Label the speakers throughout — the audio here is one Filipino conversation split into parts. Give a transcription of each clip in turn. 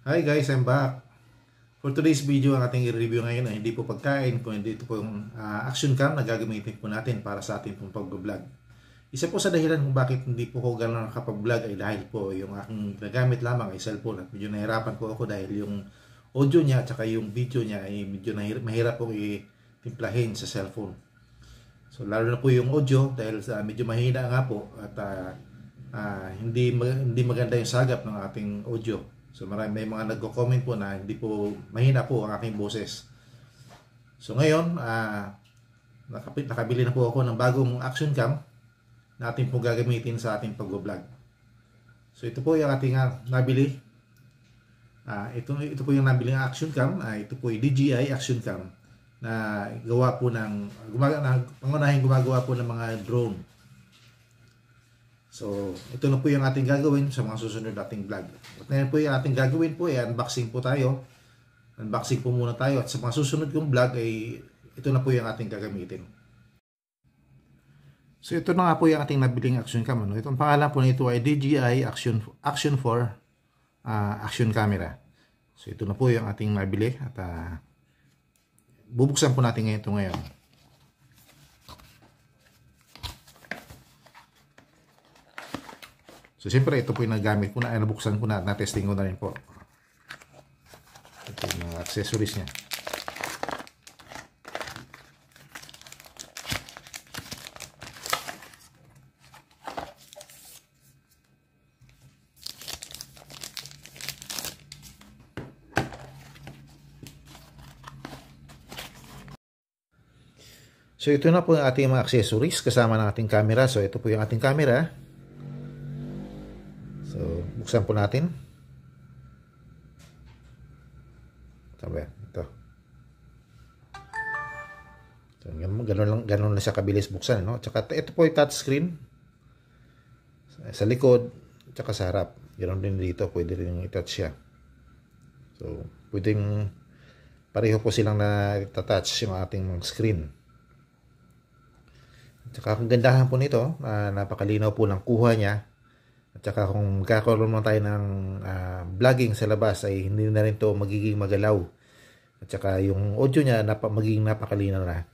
Speaker 1: Hi guys, I'm back. For today's video, ang ating i-review ngayon ay hindi po pagkain, kundi ito po yung action cam na gagamitin po natin para sa ating pong pag-vlog. Isa po sa dahilan kung bakit hindi po ko gano'n nakapag-vlog ay dahil po yung aking nagamit lamang ay cellphone at medyo nahirapan po ako dahil yung audio niya at saka yung video niya ay medyo mahirap pong itimplahin sa cellphone. So lalo na po yung audio dahil medyo mahina nga po at hindi maganda yung sagap ng ating audio. So may mga nagko-comment po na hindi po mahina po ang aking boses. So ngayon, nakabili na po ako ng bagong action cam na ating po gagamitin sa ating pag-vlog. So ito po yung ating nabili. Ito po yung nabili ng action cam. Ito po yung DJI action cam na gawa po pangunahing gumagawa po ng mga drone. So, ito na po yung ating gagawin sa mga susunod nating vlog. At ngayon po yung ating gagawin po ay unboxing po tayo. Unboxing po muna tayo. At sa mga susunod kong vlog ay ito na po yung ating gagamitin. So, ito na nga po yung ating nabiling action cam. Itong pangalan po nito ay DJI Action 4 action camera. So, ito na po yung ating nabili. At bubuksan po natin ito ngayon. So, siyempre, ito po yung nagamit ko na, nabuksan ko na, na-testing ko na rin po. Ito yung mga accessories niya. So, ito na po yung ating mga accessories kasama ng ating camera. So, ito po yung ating camera. So, buksan po natin. Sabi, ito. So, ganun lang siya kabilis buksan, no? Tsaka ito po yung touchscreen. Sa likod, tsaka sa harap. Ganoon din dito, pwede rin i-touch siya. So, pwedeng pareho po silang na-touch yung ating screen. Tsaka ang gandahan po nito, napakalinaw po ng kuha niya. At saka kung magkakaroon mo tayo ng vlogging sa labas ay hindi na rin to magiging magalaw. At saka yung audio niya magiging napakalinaw na.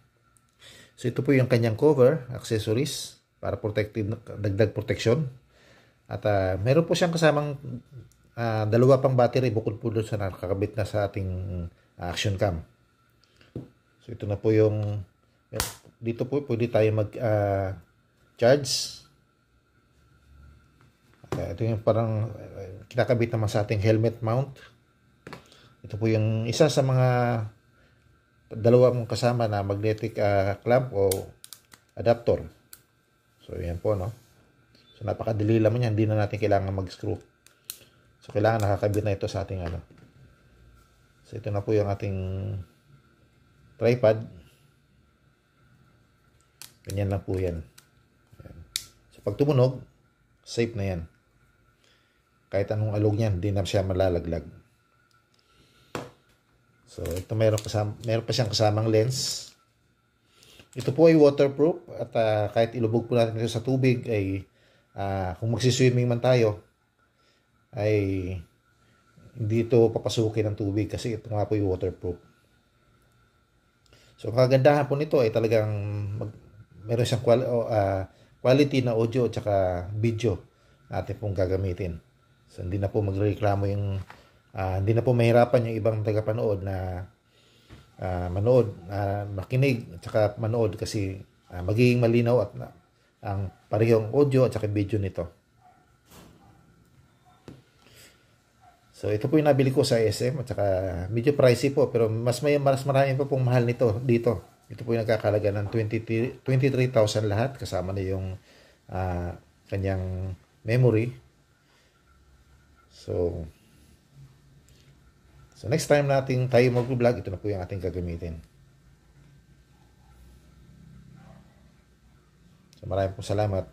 Speaker 1: So ito po yung kanyang cover, accessories para protective, dagdag protection. At meron po siyang kasamang dalawa pang battery bukod po doon sa nakakabit na sa ating action cam. So ito na po yung dito po pwede tayo mag charge. Ito yung parang kinakabit naman sa ating helmet mount. Ito po yung isa sa mga dalawa mong kasama na magnetic clamp o adapter. So yan po, no. So napakadali lang yan, hindi na natin kailangan mag-screw. So kailangan nakakabit na ito sa ating ano. So ito na po yung ating tripod. Ganyan lang po yan. So pag tumunog, safe na yan. Kahit anong alog niyan, hindi na siya malalaglag. So, ito meron pa siyang kasamang lens. Ito po ay waterproof at kahit ilubog po natin ito sa tubig ay kung magsiswimming man tayo ay hindi ito papasukin ng tubig kasi ito nga po ay waterproof. So, kagandahan po nito ay talagang meron siyang quality na audio at saka video natin pong gagamitin. So, hindi na po magreklamo yung hindi na po mahirapan yung ibang tagapanood na makinig at saka manood kasi magiging malinaw at ang parehong audio at saka video nito. So, ito po yung nabili ko sa SM at saka medyo pricey po pero mas marami pa pong mahal nito dito. Ito po yung nagkakalaga ng 23,000 lahat kasama na yung kanyang memory. So next time natin tayo mag-vlog, ito na po yung ating gagamitin. So maraming po salamat.